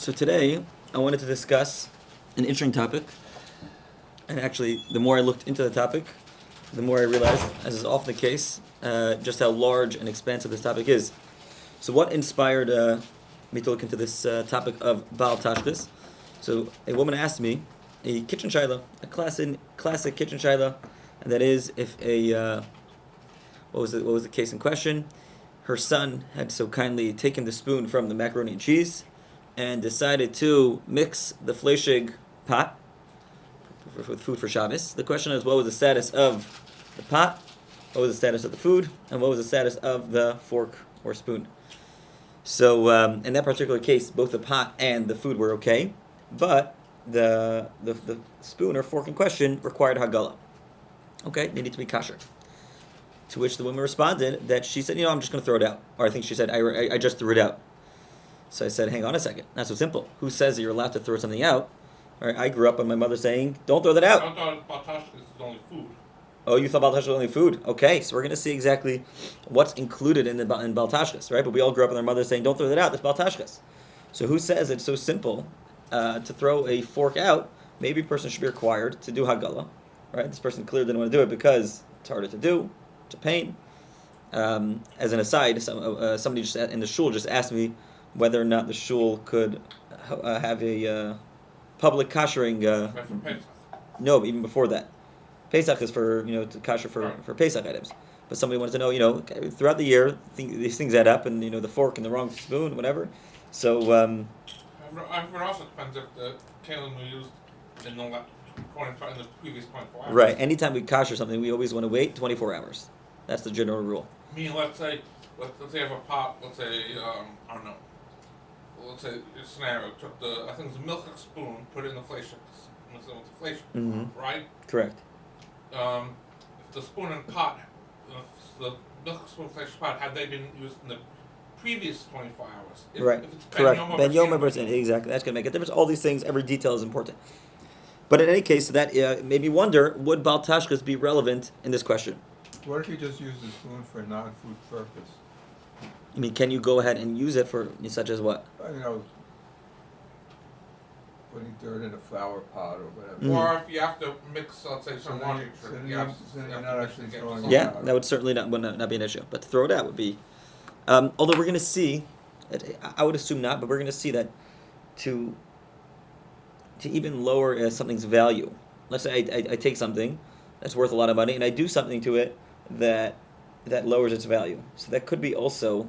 So today, I wanted to discuss an interesting topic, and actually, the more I looked into the topic, the more I realized, as is often the case, just how large and expansive this topic is. So what inspired me to look into this topic of Bal Tashchis? So a woman asked me a kitchen shailah, a classic kitchen shailah, and that is if what was the case in question? Her son had so kindly taken the spoon from the macaroni and cheese and decided to mix the fleishig pot with food for Shabbos. The question is, what was the status of the pot, what was the status of the food, and what was the status of the fork or spoon? So in that particular case, both the pot and the food were okay, but the spoon or fork in question required hagalah. Okay, they need to be kosher. To which the woman responded that she said, I'm just going to throw it out. Or I think she said, I just threw it out. So I said, hang on a second. Not so simple. Who says that you're allowed to throw something out? All right, I grew up on my mother saying, don't throw that out. I thought Bal Tashchis is only food. Oh, you thought Bal Tashchis was only food? Okay, so we're going to see exactly what's included in Bal Tashchis, right? But we all grew up with our mother saying, don't throw that out. That's Bal Tashchis. So who says it's so simple to throw a fork out? Maybe a person should be required to do hagalah, right? This person clearly didn't want to do it because it's harder to do. It's a pain. As an aside, somebody just in the shul just asked me whether or not the shul could have a public kashering. No, even before that. Pesach is for to kosher for Pesach items. But somebody wanted to know throughout the year these things add up, and the fork and the wrong spoon, whatever. So. It also depends if the kalim we used in the previous 24 hours. Right. Anytime we kosher something, we always want to wait 24 hours. That's the general rule. I mean, let's say you have a pot. Let's say I don't know. Let's say a scenario took I think it was a milchig spoon, put it in the fleishig, mix it with the fleishig, right? Correct. If the spoon and pot, the milchig spoon fleishig pot, had they been used in the previous 24 hours? Right. If it's Correct. Ben Yoma versus exactly. That's going to make a difference. All these things, every detail is important. But in any case, that made me wonder: would Bal Tashchis be relevant in this question? What if you just use the spoon for non-food purpose? I mean, can you go ahead and use it for such as what? Putting dirt in a flower pot or whatever. Or if you have to mix, let's say, some water. Yeah, that would certainly not be an issue. But to throw it out would be. Although we're going to see, I would assume not, but we're going to see that to even lower something's value. Let's say I take something that's worth a lot of money and I do something to it that lowers its value. So that could be also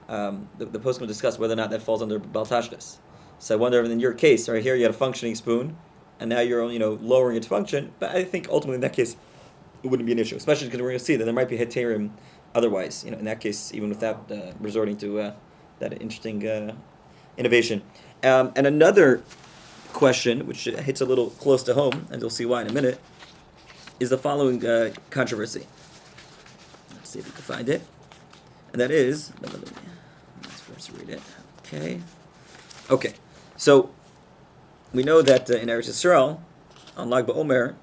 the poskim will discuss whether or not that falls under Bal Tashchis. So I wonder if in your case, right here you had a functioning spoon, and now you're lowering its function. But I think ultimately in that case it wouldn't be an issue, especially because we're going to see that there might be heterim otherwise. In that case, even without resorting to that interesting innovation. And another question, which hits a little close to home, and you'll see why in a minute, is the following controversy. Let's see if we can find it. And that is, let's first read it. Okay. So, we know that in Eretz Yisrael, on Lag BaOmer,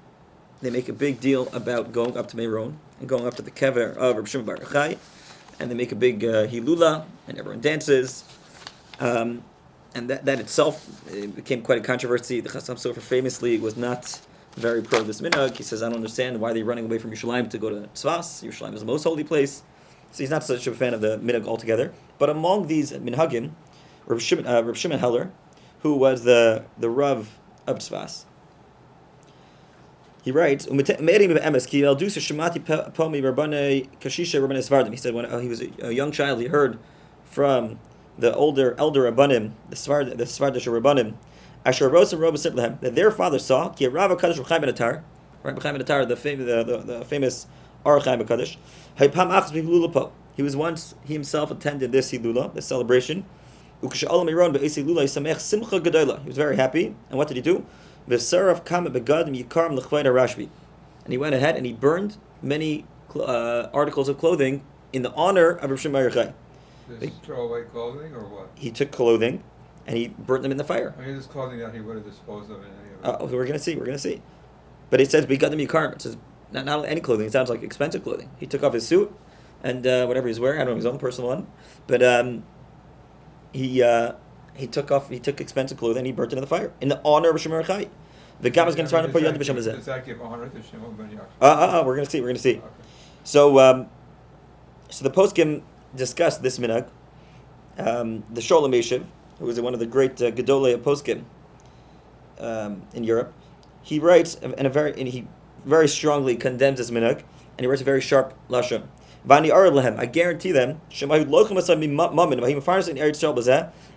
they make a big deal about going up to Meron and going up to the kever of Rabbi Shimon Bar Yochai, and they make a big hilula, and everyone dances. And that itself became quite a controversy. The Chasam Sofer famously was not very pro this minhag. He says, I don't understand why they're running away from Yerushalayim to go to Tzvas. Yerushalayim is the most holy place. So he's not such a fan of the minhag altogether. But among these minhagim, Rabbi Shimon Heller, who was the Rav of Tzvas, he writes, he said when he was a young child, he heard from the elder Rabbanim, the Svardish Rabbanim, that their father saw Rav HaKadosh Chaim ben Atar, right? Chaim ben Atar, the famous Ar Chaim HaKadosh. He himself attended this hilula, this celebration. He was very happy, and what did he do? And he went ahead and he burned many articles of clothing in the honor of Rav Shimon Bar Yochai. Did he throw away clothing or what? He took clothing and he burnt them in the fire. I mean, this clothing that he would have disposed of in any of it. We're going to see. But it says, Begadim Yikarim. It says, not any clothing. It sounds like expensive clothing. He took off his suit and whatever he's wearing. I don't know, his own personal one. But he he took expensive clothing and he burnt it in the fire in the honor of Shimon Chai. The Gam is going to try to put you under B'Shem Hazeh. Does that give honor to Shimon ben Yochai? We're going to see. Okay. So the poskim discussed this minhag. The Sholem Yeshiv, who was one of the great Gedolei of poskim in Europe, he writes and he very strongly condemns this minhag, and he writes a very sharp lashon. Vani ar lehem, I guarantee them,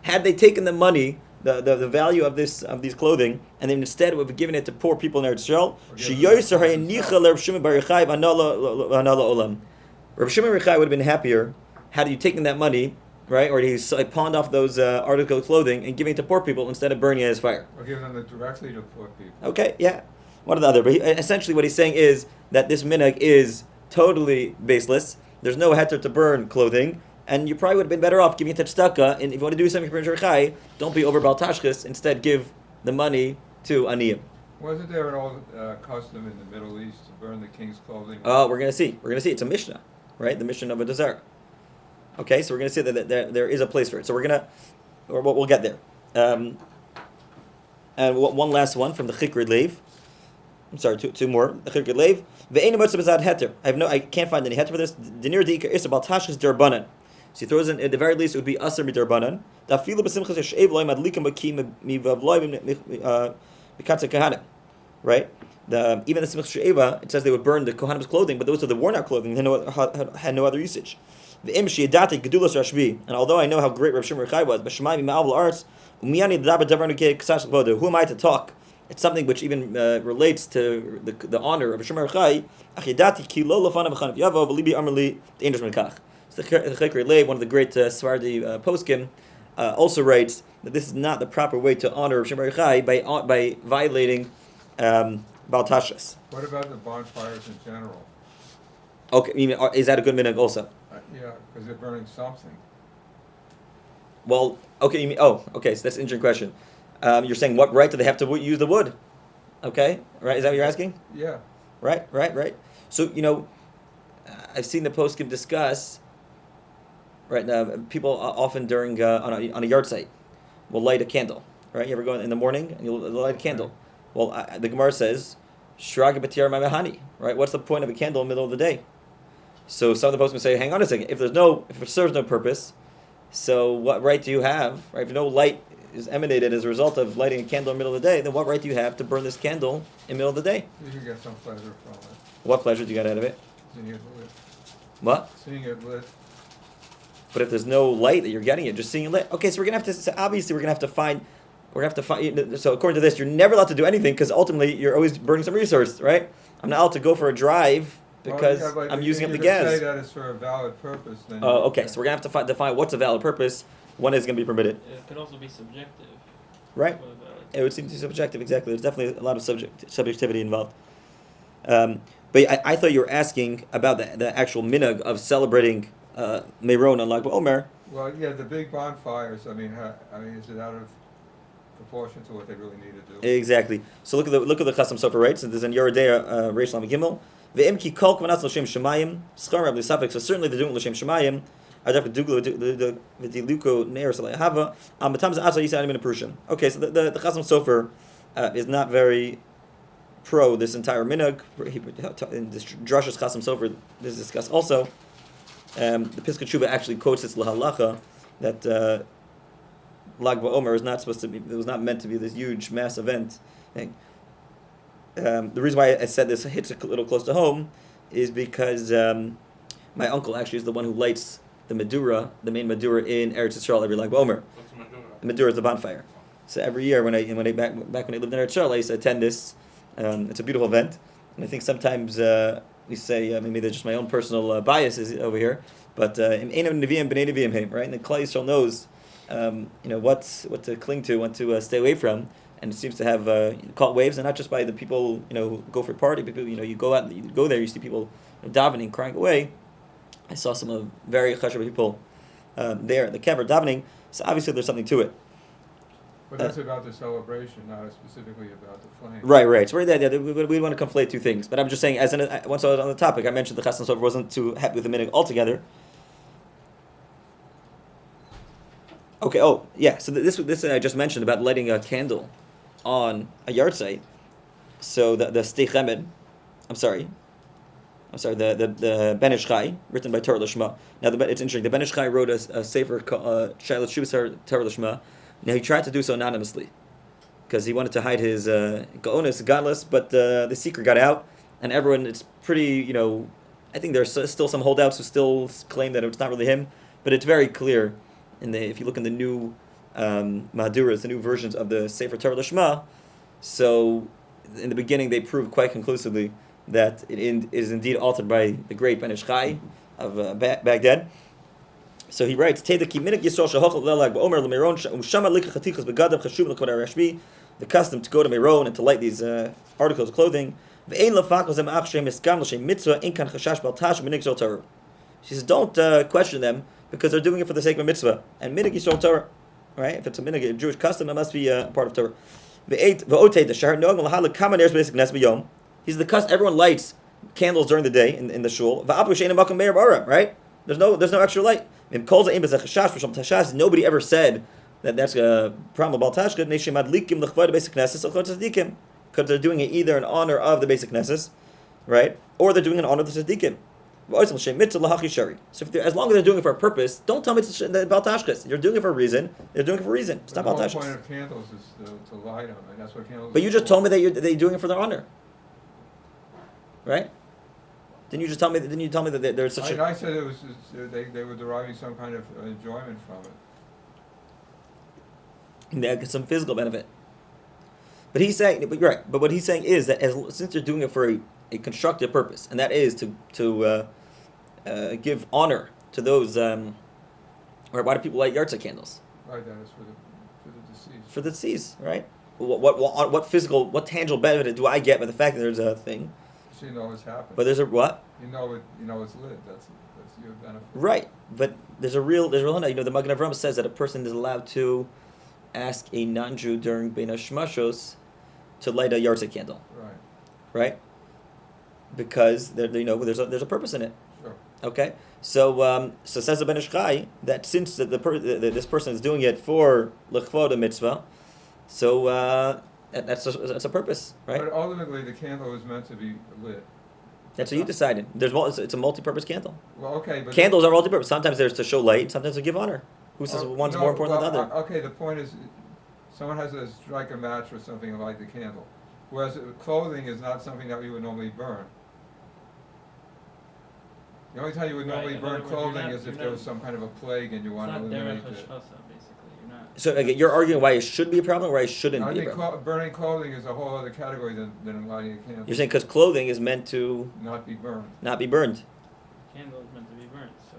had they taken the money, the value of these clothing, and then instead of giving it to poor people in Eretz Yisrael, Rabbi Shimon Rechai would have been happier had you taken that money, right, or he pawned off those articles of clothing and giving it to poor people instead of burning it as fire. Or giving them directly to poor people. Okay, yeah, one or the other. But essentially, what he's saying is that this minhag is totally baseless. There's no heter to burn clothing, and you probably would have been better off giving it to tzedakah. And if you want to do something for Rechai, don't be over Bal Tashchis. Instead, give the money to aniyim. Wasn't there an old custom in the Middle East to burn the king's clothing? Oh, we're gonna see. It's a Mishnah, right? The Mishnah of a Dazar. Okay, so we're gonna see that there is a place for it. So we'll get there. And one last one from the Chikrid Leiv. I'm sorry, two more. The Chikrid Leiv. I can't find any heter for this. Dinir deika is Bal Tashchis derbanan. So he throws in, at the very least, it would be aser miderbanan. Right? Even the Simchas She'eva, it says they would burn the Kohanim's clothing, but those are the worn out clothing, they had no other usage. And although I know how great Rav Shimon Rechai was, who am I to talk? It's something which even relates to the honor of Rav Shimon Rechai. So the Chikrid Leiv, one of the great Sephardi poskim, also writes that this is not the proper way to honor Rav Shimon Rechai by violating Bal Tashchis. What about the bonfires in general? Okay, is that a good minhag also? Yeah, because they're burning something. Well, okay, so that's an interesting question. You're saying what right do they have to use the wood? Okay, right, is that what you're asking? Yeah. Right. So, I've seen the poskim discuss, right, now people often during, on a yard site, will light a candle, right? You ever go in the morning and you'll light a candle? Well, the Gemara says, Shraga b'tiyar ma'mehani, right? What's the point of a candle in the middle of the day? So some of the poskim say, hang on a second, if it serves no purpose, so what right do you have, right? If no light is emanated as a result of lighting a candle in the middle of the day, then what right do you have to burn this candle in the middle of the day? You can get some pleasure from it. What pleasure do you get out of it? Seeing it lit. What? Seeing it lit. But if there's no light that you're getting, it just seeing it lit. Okay, so we're gonna have to. So obviously, we're gonna have to find. So according to this, you're never allowed to do anything because ultimately you're always burning some resource, right? I'm not allowed to go for a drive because I'm using up the gas. If you say that it's for a valid purpose, then. Okay, so we're gonna have to define what's a valid purpose. When is going to be permitted? It could also be subjective. Right. It would seem to be subjective. Exactly. There's definitely a lot of subjectivity involved. But I thought you were asking about the actual minhag of celebrating Meron on Lag BaOmer. Well, yeah, the big bonfires. I mean, is it out of proportion to what they really need to do? Exactly. So look at the Chasam Sofer writes. So there's in Yeridea Reish Lamed Gimel. Ve'im ki kol kvanas l'shem shemayim schar Rabbi Safek. So certainly they're doing l'shem shemayim. Okay, so the Chasam Sofer is not very pro this entire minhag. In this Drashas Chasam Sofer, this is discussed also. The Piskei Tshuva actually quotes this halacha that Lag BaOmer is not supposed to be. It was not meant to be this huge mass event. The reason why I said this hits a little close to home is because my uncle actually is the one who lights the main Medura in Eretz Yisrael every Lag BaOmer. What's Medura? The Medura is the bonfire. So every year when I back when I lived in Eretz Yisrael, I used to attend this. It's a beautiful event, and I think sometimes we say maybe there's just my own personal biases over here, but right? And the Klal Yisrael knows what to cling to, what to stay away from, and it seems to have caught waves, and not just by the people who go for a party. People you go out, you go there, you see people davening, crying away. I saw some very chashuv people there at the kever davening. So obviously there's something to it. But that's about the celebration, not specifically about the flame. Right. So we want to conflate two things. But I'm just saying, once I was on the topic, I mentioned the Chasam Sofer wasn't too happy with the minhag altogether. Okay. Okay. Oh, yeah. So this I just mentioned about lighting a candle on a yard site. So the Steichemed, the Ben Ish Chai, written by Torah Lishma. Now it's interesting. The Ben Ish Chai wrote a sefer called shailah Torah Lishma. Now he tried to do so anonymously because he wanted to hide his gaonus, godless, but the secret got out, and everyone. It's pretty, I think there's still some holdouts who still claim that it's not really him, but it's very clear. If you look in the new Mahaduras, the new versions of the Sefer Torah Lishma, so in the beginning they proved quite conclusively that it is indeed authored by the great Ben Ish Chai of Baghdad. So he writes, the custom to go to Meron and to light these articles of clothing. She says, don't question them because they're doing it for the sake of a mitzvah. And minhag Yisrael Torah, right? If it's a minhag, a Jewish custom, it must be part of Torah. He's the custom. Everyone lights candles during the day in the shul. Right? There's no extra light. Nobody ever said that that's a problem of Bal Tashchis. Because they're doing it either in honor of the basic Knesset, right? Or they're doing it in honor of the tzaddikim. So as long as they're doing it for a purpose, don't tell me it's Bal Tashchis. You're doing it for a reason. They're doing it for a reason. It's not Bal Tashchis. The whole point of candles is to light them, and that's what candles. But you just told me that they're doing it for their honor, right? Didn't you tell me that there's such I said it was they were deriving some kind of enjoyment from it. They get some physical benefit. But he's saying, but you're right. But what he's saying is that since they're doing it for a constructive purpose, and that is to give honor to those. Or why do people light yard site candles? Right, that is for the deceased. For the deceased, right? What physical, what tangible benefit do I get by the fact that there's a thing? So you know it's happened. But there's a what? You know it's lit. That's your benefit. Right, but there's a real. The Magen Avraham says that a person is allowed to ask a non-Jew during Bein Hashmashos to light a yard site candle. Right. Right? Because there's a purpose in it. Sure. Okay? So says the Ben Ish Chai that since this person is doing it for l'chvod a mitzvah, so that's a purpose, right? But ultimately, the candle is meant to be lit. That's what you decided. It's a multi-purpose candle. Well, okay, but candles are multi-purpose. Sometimes there's to show light. Sometimes to give honor. Who says one's more important than the other? Okay, the point is, someone has to strike a match or something and light the candle. Whereas clothing is not something that you would normally burn. The only time you would normally burn clothing is if there was some kind of a plague and you want to eliminate it. So again, you're arguing why it should be a problem or why it shouldn't be a problem? I think burning clothing is a whole other category than lighting a candle. You're saying because clothing is meant to not be burned. Not be burned. Candle is meant to be burnt, so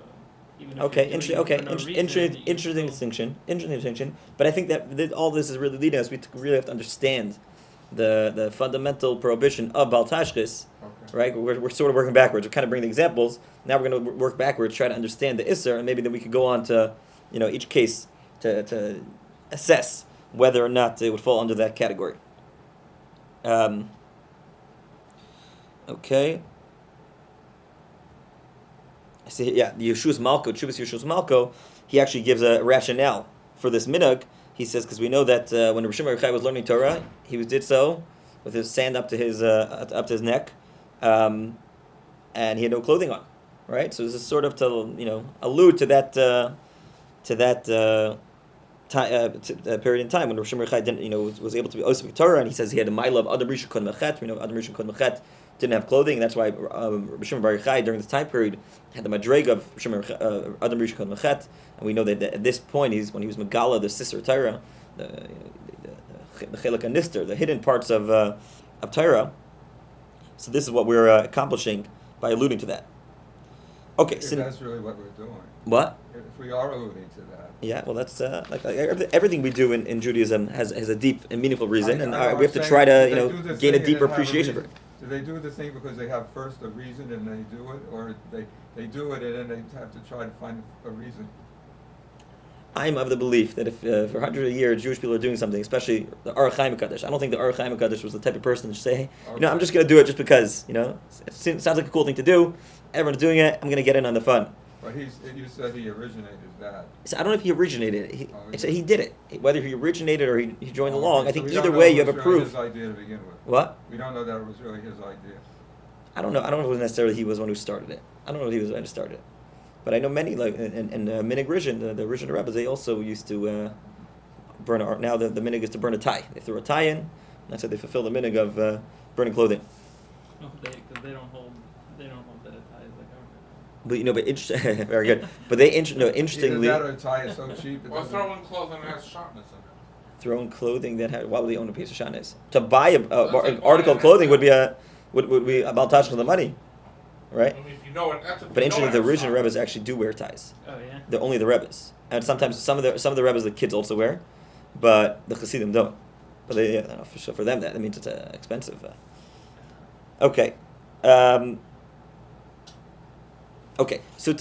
even if Okay, you're doing it for no reason, interesting distinction. Interesting distinction. But I think that all this is really leading us. We really have to understand the fundamental prohibition of Bal Tashchis. Okay. Right? We're sort of working backwards. We're kind of bringing the examples. Now we're going to work backwards, try to understand the Isser, and maybe then we could go on to, each case to assess whether or not it would fall under that category. Okay. I see. Yeah, the Yeshua's Malko. He actually gives a rationale for this minhag. He says because we know that when Rabbi Shimon Bar Yochai was learning Torah, he did so with his sand up to his neck, and he had no clothing on. Right. So this is sort of to allude to that period in time when Rabbi Shimon Bar Yochai didn't was able to be osik Torah, and he says he had a mile of Adam Rishon Kod Mechet. We know Adam Rishon Kod Mechet didn't have clothing, and that's why Rabbi Shimon Bar Yochai during this time period had the madreg of Adam Rishon Kod Mechet, and we know that at this point when he was hagalah, the sister Torah, the chelak anister, the hidden parts of Torah. So this is what we're accomplishing by alluding to that. Okay, if that's really what we're doing. What? If we are alluding to that. Yeah, well, that's everything we do in Judaism has a deep and meaningful reason, and we have to try to gain a deeper appreciation for it. Do they do the thing because they have first a reason and they do it, or they do it and then they have to try to find a reason? I'm of the belief that if for hundreds of years Jewish people are doing something, especially the Aruch Chaim HaKadosh, I don't think the Aruch Chaim HaKadosh was the type of person to say, I'm just going to do it just because, it sounds like a cool thing to do, everyone's doing it, I'm going to get in on the fun. But you said he originated that. So I don't know if he originated it. Oh, I said he did it. Whether he originated or he joined along, Okay, I so think we don't either know way it you have was a really proof. His idea to begin with. What? We don't know that it was really his idea. I don't know. I don't know if it was necessarily he was the one who started it. I don't know if he was the one who started it. But I know many, like, and minhagim, the original rabbis, they also used to burn, now the minhag is to burn a tie. They throw a tie in, and that's how they fulfill the minhag of burning clothing. No, because they don't hold that a tie is like our. But very good. But they, interestingly, Either that or a tie is so cheap. Or throwing clothing that has sharpness in it. throwing clothing that had, why would they own a piece of shanis? To buy an like article of buying clothing a- would be a Bal Tashchis of the money, right? I mean, if you know it, that's But interestingly, the original Rebbes actually do wear ties. Oh yeah. They're only the Rebbes, and sometimes some of the Rebbes the kids also wear, but the Chassidim don't. But they, I don't know, for them that means it's expensive. Okay, okay. So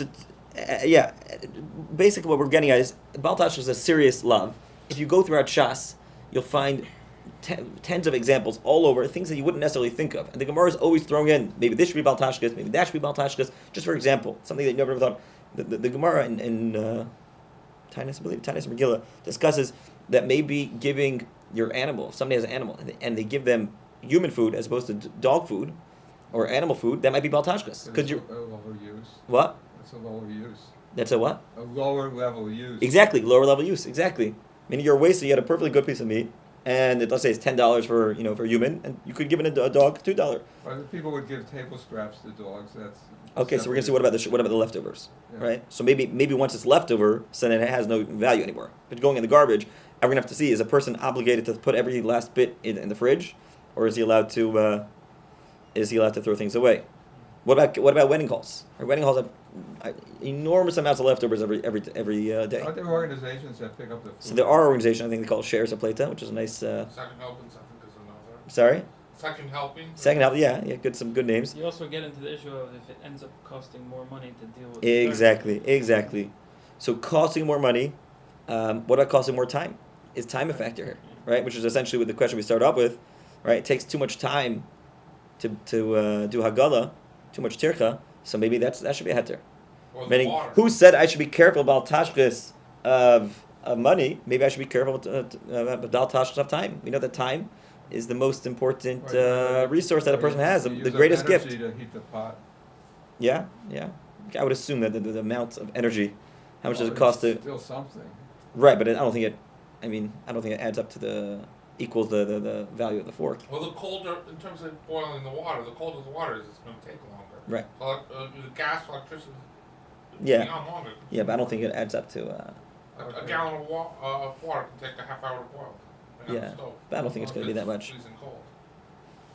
basically what we're getting at is Bal Tashchis is a serious love. If you go throughout Shas, you'll find tens of examples all over, things that you wouldn't necessarily think of. And the Gemara is always throwing in, maybe this should be Bal Tashchis, maybe that should be Bal Tashchis, just for example, something that you never thought. The Gemara in Tainus, I believe, Tainus Megillah, discusses that maybe giving your animal, if somebody has an animal, and they give them human food as opposed to dog food, or animal food, that might be Bal Tashchis. But Because it's you're... a lower use. What? It's a lower use. That's a what? A lower level use. Exactly, lower level use, exactly. Meaning you're wasting, you had a perfectly good piece of meat, and let's say it's $10 for for a human, and you could give it a dog $2. Or people would give table scraps to dogs. That's Okay, so we're gonna see what about the leftovers, Yeah. right? So maybe once it's leftover, so then it has no value anymore. But going in the garbage, and we're gonna have to see: is a person obligated to put every last bit in the fridge, or is he allowed to throw things away? What about wedding halls? Our wedding halls have enormous amounts of leftovers every day. Aren't there organizations that pick up the food? So there are organizations, I think they call it Shares of Plata, which is a nice. Second helpings, I think, is another. Sorry, Second helping. second help. Yeah, some good names. You also get into the issue of if it ends up costing more money to deal with. Exactly. So costing more money. What about costing more time? Is time a factor here, right? Which is essentially what the question we started off with, right? It takes too much time to do hagalah, too much tircha. So maybe that should be a heter. Or the Meaning, water. who said I should be careful about tashchis of money? Maybe I should be careful about tashchis of time. We know that time is the most important resource that a person has, You the use greatest energy gift. to heat the pot. Yeah. I would assume that the amount of energy, how much does it Well, cost it's to? Still something. Right, but I don't think it adds up to equals the value of the fork. Well, the colder, in terms of boiling the water, the colder the water is, it's going to take longer. Right. So, the gas, electricity, Yeah. beyond longer. Yeah, but I don't think it adds up to. A gallon of water can take a half hour to boil. On Yeah, the stove. but I don't think it's going to be that much. Freezing cold.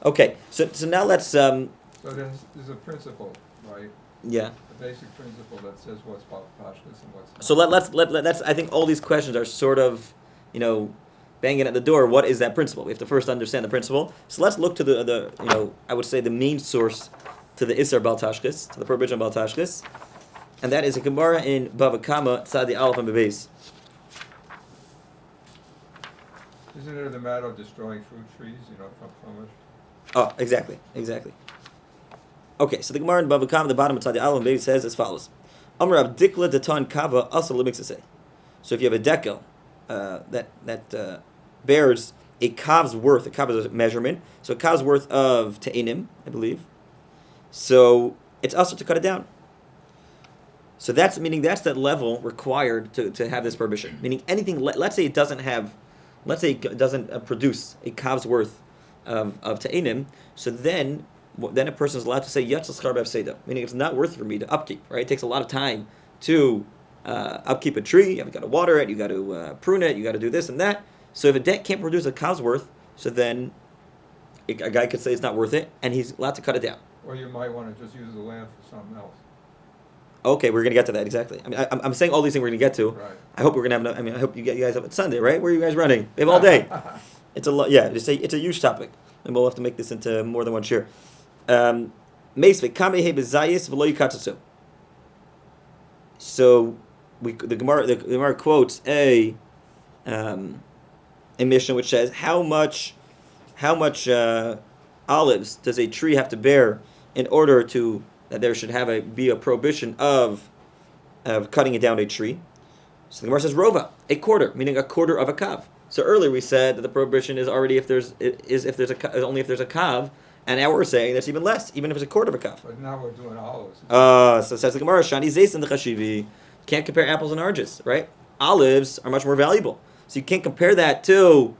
Okay, so now let's So there's a principle, right? yeah. A basic principle that says what's Bal Tashchis and what's not. So let's. I think all these questions are sort of, banging at the door. What is that principle? We have to first understand the principle. So let's look to the I would say the main source to the Isser Bal Tashchis, to the prohibition of Bal Tashchis, and that is a Gemara in Bava Kama Tzadi Aleph and Bebeis. Isn't it the matter of destroying fruit trees, from Chumash? Oh, exactly. Okay, so the Gemara in Bava Kama, the bottom of Tzadi Aleph and Bebeis says as follows: Amar Rav Dikla Datan Kava Asal Limixasei. So if you have a decal that bears a kav's worth, a kav is a measurement, so a kav's worth of te'inim, I believe. So it's also to cut it down. So that's that level required to have this prohibition. Meaning anything, let's say it doesn't produce a kav's worth of te'inim, so then a person is allowed to say yatz l'schar b'afseda, meaning it's not worth it for me to upkeep. Right? It takes a lot of time to upkeep a tree. You've got to water it. You got to prune it. You got to do this and that. So if a debt can't produce a cow's worth, so then a guy could say it's not worth it, and he's allowed to cut it down. Or you might want to just use the land for something else. Okay, we're gonna get to that exactly. I mean, I'm saying all these things we're gonna get to. Right. I hope we're gonna have. I hope you guys have it Sunday, right? Where are you guys running? We have all day. It's a lot. Yeah, it's a huge topic, and we'll have to make this into more than one share. So the Gemara quotes a mission which says how much olives does a tree have to bear in order that there should be a prohibition of of cutting it down a tree. So the Gemara says rova, a quarter, meaning a quarter of a kav. So earlier we said that the prohibition is already only if there's a kav, and now we're saying that's even less, even if it's a quarter of a kav. But now we're doing olives. So says the Gemara, shani zeis and the chashivi. Can't compare apples and oranges, right? Olives are much more valuable, so you can't compare that to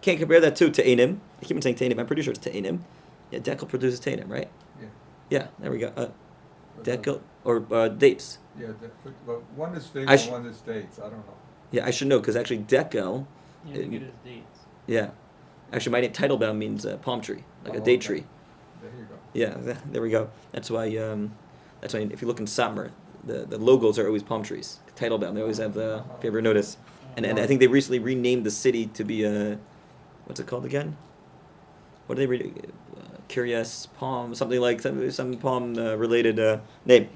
te'enim. I keep on saying te'enim. I'm pretty sure it's te'enim. Yeah, dekel produces te'enim, right? Yeah. Yeah, there we go. Dekel or dates. Yeah, but one is fig and one is dates. I don't know. Yeah, I should know because actually dekel. Yeah, I think it is dates. Yeah, actually my name Teitelbaum means palm tree, like a date tree. There you go. Yeah, there we go. That's why if you look in Satmar, the logos are always palm trees. Teitelbaum, they always have the. If you ever notice, and I think they recently renamed the city to be what's it called again? What do they read? Curious Palm, something like some palm related name.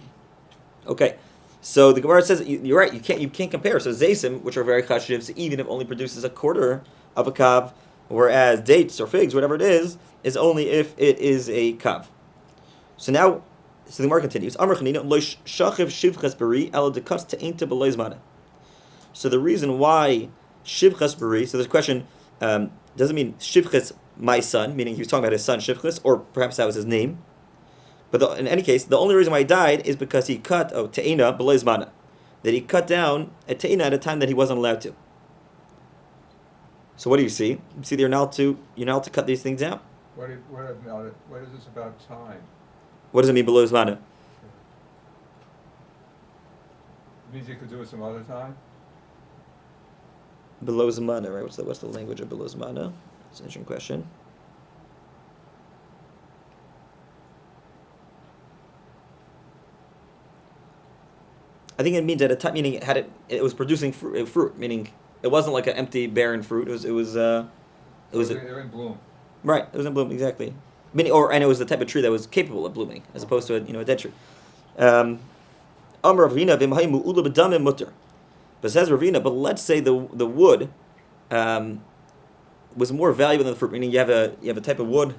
Okay, so the Gemara says you're right. You can't compare. So zaysim, which are very chashiv, even if only produces a quarter of a kav, whereas dates or figs, whatever it is only if it is a kav. So the Gemara continues. So the reason why shivchas bari. So there's a question. Doesn't mean shivchas my son, meaning he was talking about his son shivchas, or perhaps that was his name. But in any case, the only reason why he died is because he cut te'ina b'leizmana, that he cut down a te'ina at a time that he wasn't allowed to. So what do you see? You see that you're not to cut these things out. What is this about time? What does it mean b'leizmana? It means you could do it some other time? B'leizmana, right? What's the language of b'leizmana? It's an interesting question. I think it means at a time, meaning it was producing fruit, meaning it wasn't like an empty barren fruit. It was in bloom. Right, it was in bloom, exactly. And it was the type of tree that was capable of blooming, as opposed to a dead tree. Amar Ravina v'mahayim ula b'damim mutter. But says Ravina, but let's say the wood was more valuable than the fruit, meaning you have a type of wood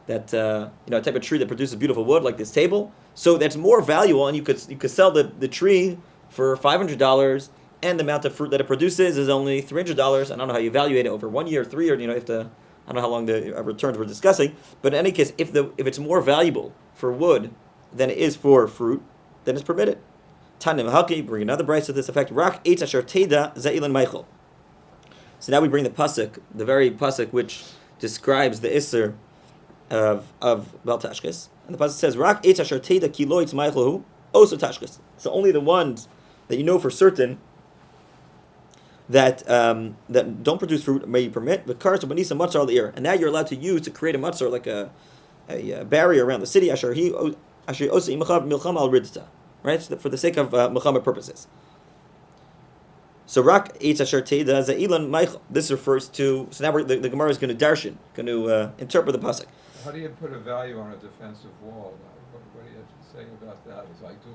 that a type of tree that produces beautiful wood like this table. So that's more valuable, and you could sell the tree for $500, and the amount of fruit that it produces is only $300. I don't know how you evaluate it over 1 year, 3 years. I don't know how long the returns we're discussing. But in any case, if it's more valuable for wood than it is for fruit, then it's permitted. Tanim Haki, bring another brayso to this effect. Rak eitz asher teda za'ilan meichel. So now we bring the pasuk, the very pasuk which describes the isser of Bal Tashchis. And the pasuk says, "Rak eitz asher teda ki lo itz meichelu oso tashchis." So only the ones that you know for certain that don't produce fruit may you permit. And now you're allowed to use to create a matzor, like a barrier around the city. Right, for the sake of milchama purposes. So rak eitz asher teda za'ilan meichel. This refers to. So now the Gemara is going to interpret the pasuk. How do you put a value on a defensive wall? What do you have to say about that?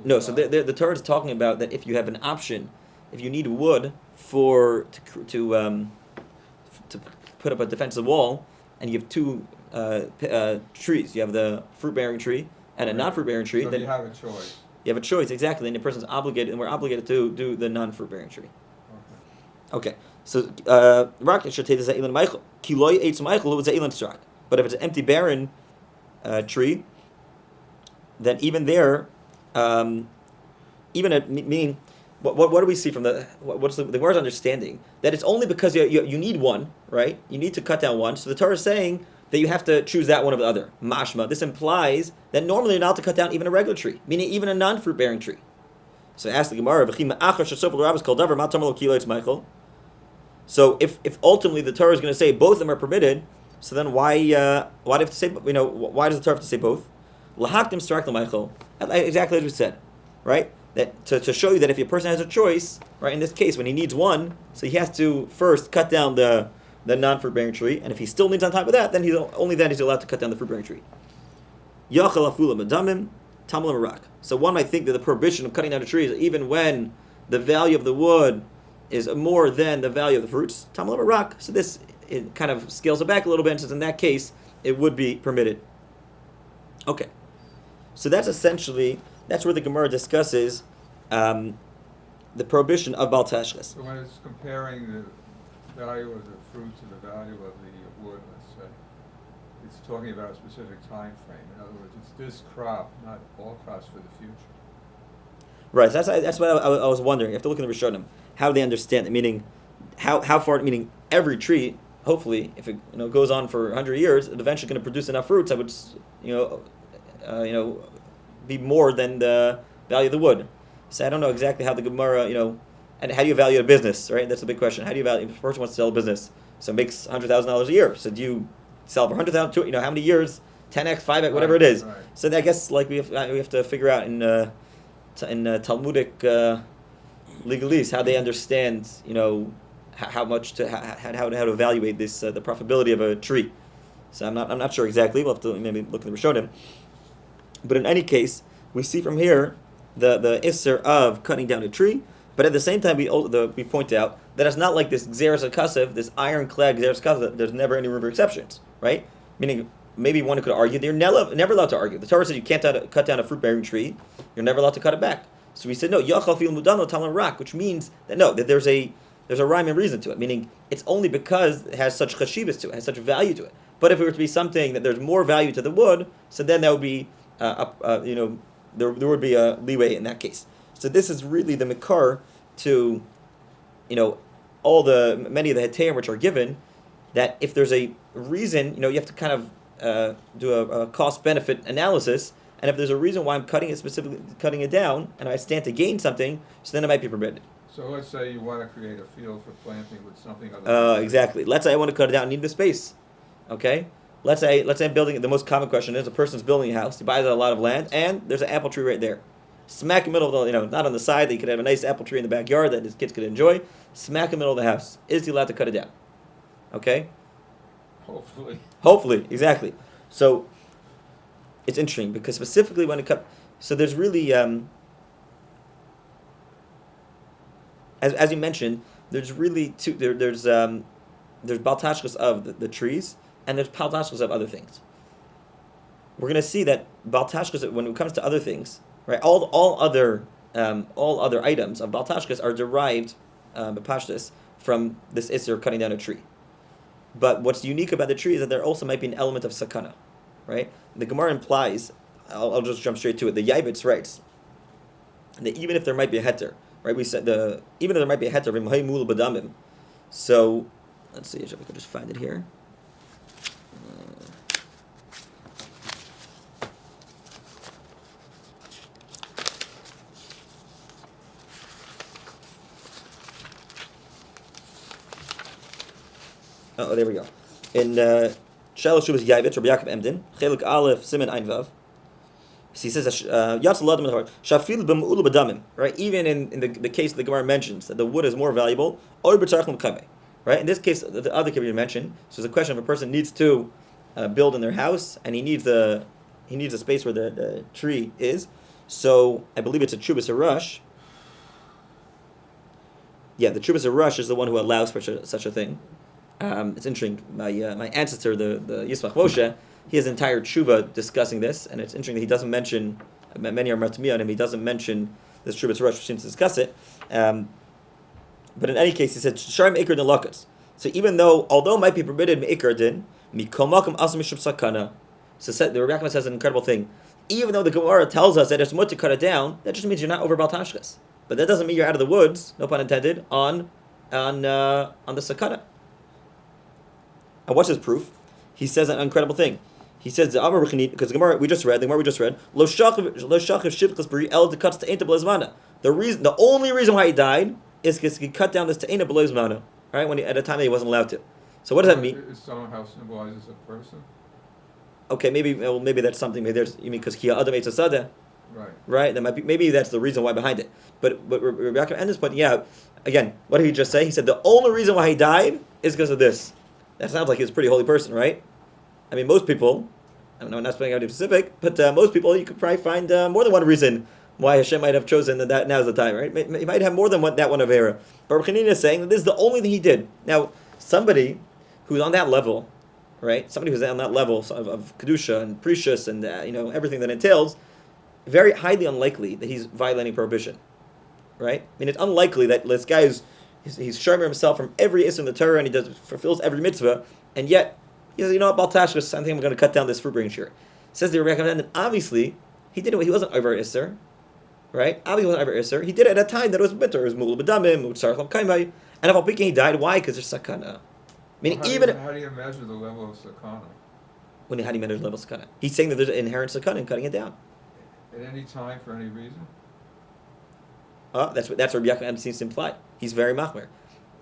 No, so the Torah is talking about that if you have an option, if you need wood to put up a defensive wall, and you have two trees, you have the fruit-bearing tree and a non-fruit-bearing tree. So then you have a choice. You have a choice, exactly. And the person's obligated, and we're obligated to do the non-fruit-bearing tree. Okay. So rak should take the za'ilan meichel. Kiloi eitz meichel was za'ilan strak. But if it's an empty barren tree, then even there, meaning, what do we see from what's the Gemara's understanding? That it's only because you need one, right? You need to cut down one. So the Torah is saying that you have to choose that one or the other. Mashma. This implies that normally you're not to cut down even a regular tree, meaning even a non-fruit bearing tree. So ask the Gemara, so if ultimately the Torah is going to say both of them are permitted, so then why do you have to say, why does the Torah have to say both? Exactly as we said, right? That to show you that if a person has a choice, right, in this case when he needs one, so he has to first cut down the non-fruit bearing tree, and if he still needs on top of that, then he's allowed to cut down the fruit bearing tree. So one might think that the prohibition of cutting down a tree is even when the value of the wood is more than the value of the fruits. So this it kind of scales it back a little bit and says in that case it would be permitted. Okay. So that's where the Gemara discusses the prohibition of Bal Tashchis. So when it's comparing the value of the fruit to the value of the wood, let's say, it's talking about a specific time frame. In other words, it's this crop, not all crops for the future. Right. So that's what I was wondering. You have to look in the Rishonim. How do they understand it? Meaning, how far? Meaning, every tree, hopefully, if it goes on for 100 years, it's eventually going to produce enough fruits that would be more than the value of the wood. So I don't know exactly how the Gemara, and how do you value a business, right? That's a big question. How do you value? If a person wants to sell a business, so it makes $100,000 a year. So do you sell for 100,000? How many years? 10x, 5x, whatever it is. Right. So I guess we have to figure out in Talmudic legalese how they understand, how much how to evaluate this the profitability of a tree. So I'm not sure exactly. We'll have to maybe look at the Rishonim. But in any case, we see from here the isser of cutting down a tree. But at the same time, we point out that it's not like this Xeris HaKasev, this ironclad Xeris HaKasev, there's never any room for exceptions, right? Meaning, maybe one could argue they're never allowed to argue. The Torah said you can't cut down a fruit-bearing tree, you're never allowed to cut it back. So we said, no, Yachal Fil Mudano Talan Rak, which means that there's a rhyme and reason to it, meaning it's only because it has such chashivas to it, has such value to it. But if it were to be something that there's more value to the wood, so then that would be, there would be a leeway in that case. So this is really the makar to, many of the heterim which are given, that if there's a reason, you have to kind of do a cost-benefit analysis, and if there's a reason why I'm cutting it down, and I stand to gain something, so then it might be permitted. So let's say you want to create a field for planting with something other. Exactly. Let's say I want to cut it down, I need the space. Okay. Let's say I'm building. The most common question is a person's building a house. He buys a lot of land, and there's an apple tree right there. Smack in the middle of the, not on the side that you could have a nice apple tree in the backyard that his kids could enjoy. Smack in the middle of the house. Is he allowed to cut it down? Okay. Hopefully, exactly. So it's interesting because specifically when it comes, so there's really, as you mentioned, there's really two. There's Bal Tashchis of the trees, and there's Bal Tashchis of other things. We're going to see that Bal Tashchis, when it comes to other things, right? All other items of Bal Tashchis are derived, b'pashtus, from this isser of cutting down a tree. But what's unique about the tree is that there also might be an element of sakana, right? The Gemara implies, I'll just jump straight to it. The Yaibitz writes that even if there might be a heter, right? We said even if there might be a heter, v'mhay badamim. So let's see if we can just find it here. Oh, there we go. In shailah Shuvas Yaivitz, Rabbi Yaakov Emden, Chelik Aleph, Siman Ein Vav. He says, Shafil b'mu'ul b'damim, right? Even in the case the Gemara mentions that the wood is more valuable, or b'tzarchim kame, right? In this case, the other Kabir mentioned, so it's a question of a person needs to build in their house, and he needs a space where the tree is. So I believe it's a Chubas Harush. Yeah, the Chubas Harush is the one who allows for such a thing. It's interesting. My ancestor, the Yismach Moshe, he has an entire tshuva discussing this, and it's interesting that he doesn't mention, many are matmiya on him, he doesn't mention this tshuva Rush, which seems to discuss it. But in any case, he said, Sharim Ikar din lakas. So although it might be permitted Ikar din, mikomakam asam mishum sakana. So the Rabbi says an incredible thing. Even though the Gemara tells us that it's much to cut it down, that just means you're not over Bal Tashchis. But that doesn't mean you're out of the woods, no pun intended, on the sakana. And what's his proof? He says an incredible thing. He says the Amar because the Gemara we just read, lo shachiv shivchas b'ri el de cuts ta'enta b'lezmana. The only reason why he died is because he cut down this ta'enta b'lezmana, right? At a time that he wasn't allowed to. So what does that mean? Is somehow symbolizes a person? Okay, maybe that's something. Maybe you mean because kia adam eitz sadeh. Right. That might be. Maybe that's the reason why behind it. But Rebbe at this point, yeah. Again, what did he just say? He said the only reason why he died is because of this. That sounds like he's a pretty holy person, right? I mean, most people, I don't know, I'm not speaking out specific, but most people, you could probably find more than one reason why Hashem might have chosen that now's the time, right? He might have more than that one of error. But Rabbi is saying that this is the only thing he did. Now, somebody who's on that level, right? Somebody who's on that level of Kedusha and Precious and, everything that entails, very highly unlikely that he's violating prohibition. right? I mean, it's unlikely that this guy he's shomer himself from every issue in the Torah and he fulfills every mitzvah, and yet he says, you know what, Bal Tashchis, I think I'm going to cut down this fruit bearing shiur. Says the Rabbi, and obviously he did it. He wasn't over Isser, right? Obviously he wasn't over Isser. He did it at a time that it was bitter. It was mul b'damim, utzarach l'kaimai, and if he died, why? Because there's sakana. Meaning How do you measure the level of sakana? How do you measure the level of sakana? He's saying that there's an inherent sakana in cutting it down. At any time, for any reason? That's what Rabbi Yaakov seems to imply. He's very machmer,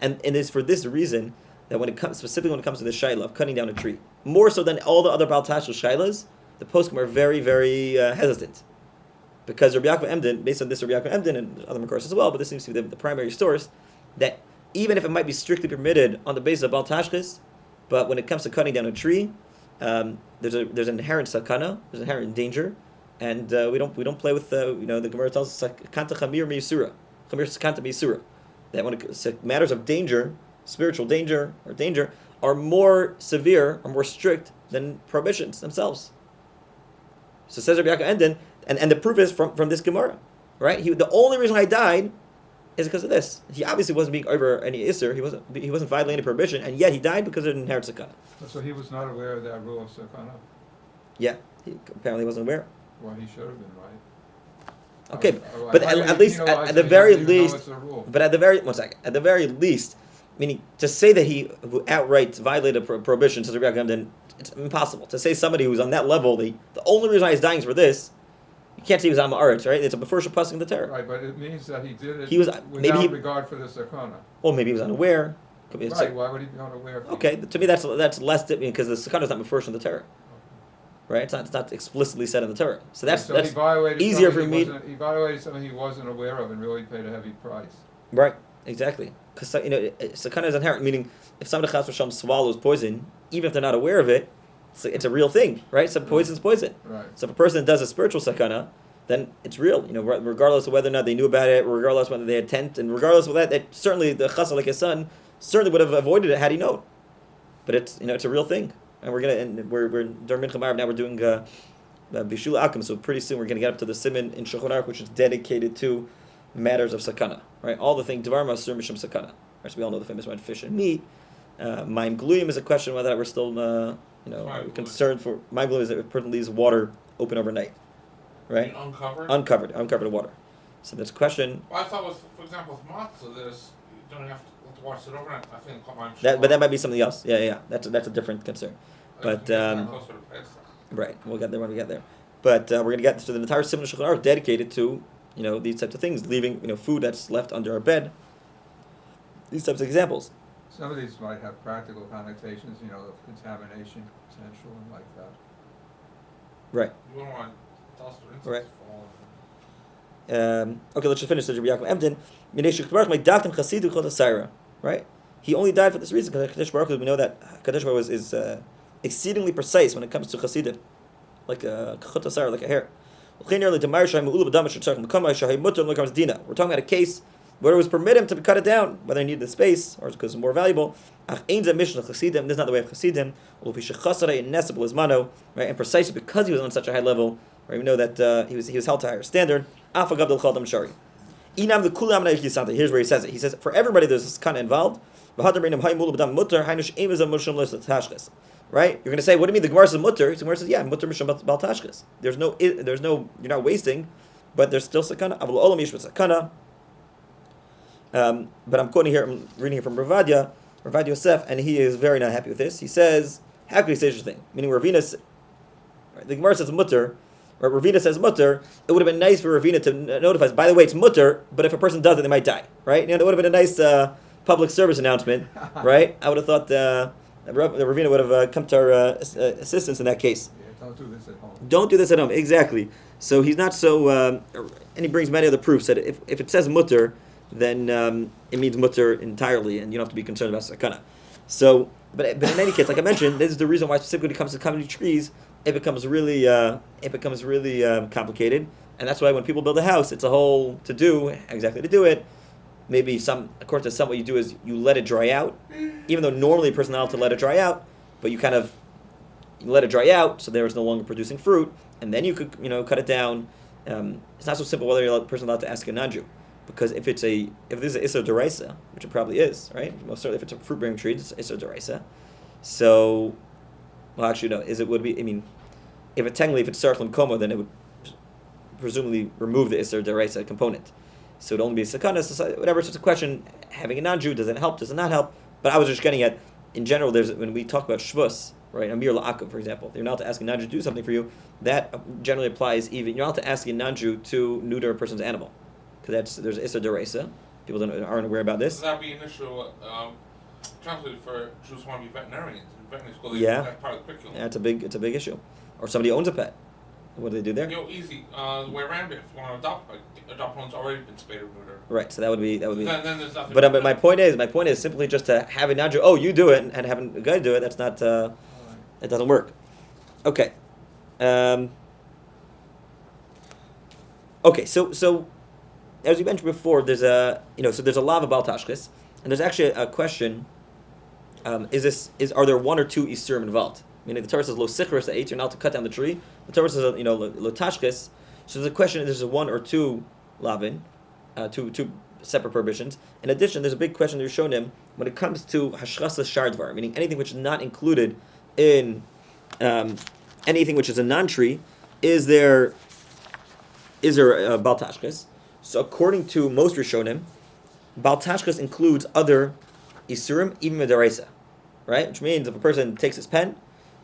and it's for this reason that specifically when it comes to the shailah of cutting down a tree, more so than all the other Bal Tashchis shailahs, the poskim are very, very hesitant, because Rabbi Yaakov Emden, based on this Rabbi Yaakov Emden and other Makoros as well, but this seems to be the primary source, that even if it might be strictly permitted on the basis of Bal Tashchis, but when it comes to cutting down a tree, there's an inherent sakana, there's an inherent danger, and we don't play with the Gemara tells us kanta chamir meisura, chamir sakanta meisura, that when it matters of danger, spiritual danger or danger, are more severe or more strict than prohibitions themselves. So says Rabbi Yaakov Enden, and the proof is from this Gemara, right? The only reason I died is because of this. He obviously wasn't being over any Isser, he wasn't violating any prohibition, and yet he died because of an inherent sakana. So he was not aware of that rule of sakana? Yeah, he apparently wasn't aware. Well, he should have been, right? Okay, but at least at the very least, but at the very least, meaning to say that he outright violated prohibition, says Rabbi Yaakov, then it's impossible to say somebody who's on that level. The only reason why he's dying is for this. You can't say he was on Ma'aretz, right? It's a before poskim in the Torah. Right, but it means that he did it. He was without regard for the sakana. Or maybe he was unaware. Right? Why would he be unaware? Okay, to me that's less because the sakana is not before in the Torah. Right, it's not explicitly said in the Torah, so that's easier for me. He violated something he wasn't aware of and really paid a heavy price. Right, exactly, because sakana is inherent. Meaning, if somebody chas v'shalom swallows poison, even if they're not aware of it, it's a real thing, right? So poison's poison. Right. So if a person does a spiritual sakana, then it's real. Regardless of whether or not they knew about it, regardless of whether they had tent, and regardless of that certainly the Chazal, like his son, certainly would have avoided it had he known. But it's a real thing. And we're during Mincha now we're doing Bishul Akim, so pretty soon we're gonna get up to the Siman in Shulchan Aruch, which is dedicated to matters of sakana, right? All the things Dvar Masur Mishum Sakana. Right? So we all know the famous one, fish and meat. Maim Gluyim is a question whether we're still concerned for. Maim Gluyim is that a person leaves water open overnight, right? Uncovered water. So that's a question. Well, I thought for example, with matzah, you don't have to wash it overnight. I think but that might be something else. Yeah. That's a different concern. But right, we'll get there when we get there. But we're gonna get to the entire Siman Shulchan Aruch dedicated to these types of things, leaving food that's left under our bed. These types of examples. Some of these might have practical connotations, of contamination potential and like that. Right. You don't want dust or insects Right. falling. Okay, let's just finish. Says Rabbi Yaakov Emden, right? He only died for this reason because Kadosh Baruch Hu, we know that Kadosh Baruch Hu is exceedingly precise when it comes to Chasidim, like a chut asara, like a hair. We're talking about a case where it was permitted to cut it down, whether he needed the space or because it's more valuable. This is not the way of Chasidim. Right, and precisely because he was on such a high level, right, we know that he was held to a higher standard. Here's where he says it. He says, for everybody there's this kind of involved. Right? You're going to say, what do you mean the Gemara says mutter? The Gemara says, yeah, mutter mishum Bal Tashchis. There's no, you're not wasting, but there's still sakana. But I'm quoting here, I'm reading here from Rav Yosef, and he is very not happy with this. He says, how could he say such a thing? Meaning Ravina, the Gemara says mutter, or Ravina says mutter, it would have been nice for Ravina to notify us, by the way, it's mutter, but if a person does it, they might die, right? That would have been a nice public service announcement, right? I would have thought the Ravina would have come to our assistance in that case. Yeah, don't do this at home. Don't do this at home, exactly. So he's not so, and he brings many other proofs that if it says mutter, then it means mutter entirely, and you don't have to be concerned about sakana. So, but in any case, like I mentioned, this is the reason why specifically when it comes to cutting trees, it becomes really complicated, and that's why when people build a house, it's a whole to-do, exactly to do it. Maybe according to some, what you do is you let it dry out, even though normally a person not allowed to let it dry out, but you let it dry out, so there is no longer producing fruit, and then you could cut it down. It's not so simple whether you're a person allowed to ask a non-Jew. because if this is an Isser Deraisa, which it probably is, right? Most certainly, if it's a fruit bearing tree, it's Isser Deraisa. So, well, actually, no. If it's Sarchlim Koma, then it would presumably remove the Isser Deraisa component. So it'd only be a sakana, so whatever. So it's a question: having a non-Jew, does it help? Does it not help? But I was just getting at, in general, when we talk about shvus, right? Amir la'akum, for example, you're not to ask a non-Jew to do something for you. That generally applies even. You're not to ask a non-Jew to neuter a person's animal, because there's Isser Deraisa. People aren't aware about this. So that'd be an issue, translated for Jews who want to be veterinarians. In veterinary school, that's part of the curriculum. Yeah, it's a big issue. Or somebody owns a pet. What do they do there? Easy. The way around it, if you want to adopt one's already been spayed or neutered. Right. So that would be. Then there's nothing. But my point is simply just to have a non-Jew. Oh, you do it, and having a guy do it. That's not. It doesn't work. Okay. Okay. So as we mentioned before, there's a law of Bal Tashchis, and there's actually a question. Are there one or two isurim involved? Meaning the Torah says lo sichros the eight, you're not to cut down the tree. The Torah says lo tashchis. So there's a question: there's a one or two lavin, two separate prohibitions. In addition, there's a big question you're showing him when it comes to hashchasa shardvar, meaning anything which is not included in anything which is a non-tree. Is there a Bal Tashchis? So according to most Rishonim, Bal Tashchis includes other isurim, even midaraisa, right? Which means if a person takes his pen.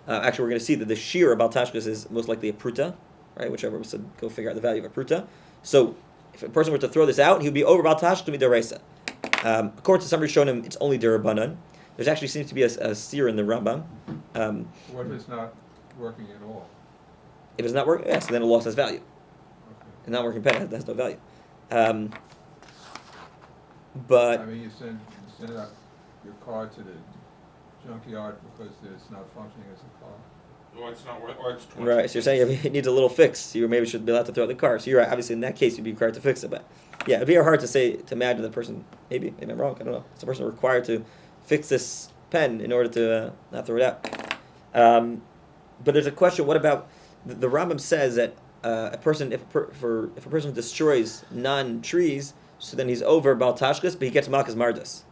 Actually, we're going to see that the shiur of Bal Tashchis is most likely a pruta, right? Whichever we said, go figure out the value of a pruta. So, if a person were to throw this out, he would be over Bal Tashchis to be deraisa. According to some Rishonim, it's only derabanan. There actually seems to be a seer in the Rambam. What if it's not working at all? If it's not working, so then it lost its value. Okay. A not working pen has no value. But I mean, you send out your car to the junkyard because it's not functioning as a car. Or it's not worth, or it's 20. right, so you're saying if it needs a little fix, you maybe should be allowed to throw out the car. So you're right. Obviously, in that case, you'd be required to fix it. But yeah, it'd be hard to imagine the person. Maybe I'm wrong. I don't know. It's a person required to fix this pen in order to not throw it out. But there's a question. What about the Rambam says that a person, if a person destroys non-trees, so then he's over Bal Tashchis, but he gets makas mardas.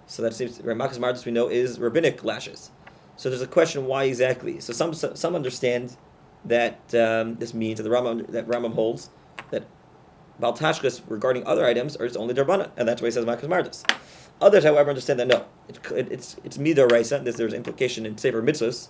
So that seems right. Makas mardas we know is rabbinic lashes. So there's a question why exactly. So some understand that this means that Rambam holds that Bal Tashchis regarding other items is only derbanan, and that's why he says makas mardas. Others, however, understand that no, it's midoraisa. There's implication in Sefer Mitzvos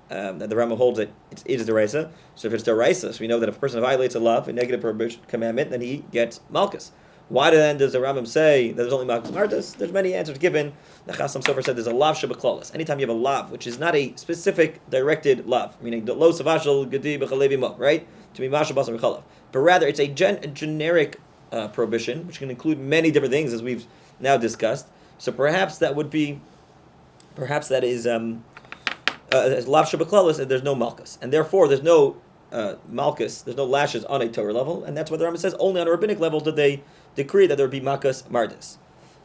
that the Rambam holds that it is deraisa. So if it's deraisa, so we know that if a person violates a law, a negative prohibition commandment, then he gets malchus. Why then does the Rambam say that there's only malchus mardas? There's many answers given. The Chasam Sofer said there's a lav shebeklalos. Anytime you have a lav, which is not a specific directed lav, meaning the lo savashal gedi b'chalevi mo, right? To be mashal basar b'chalav. But rather, it's a generic prohibition, which can include many different things, as we've now discussed. So perhaps that is lav shebeklalos, and there's no malchus, and therefore there's no malchus, there's no lashes on a Torah level, and that's what the Rambam says. Only on a rabbinic level did they decree that there would be makas mardas.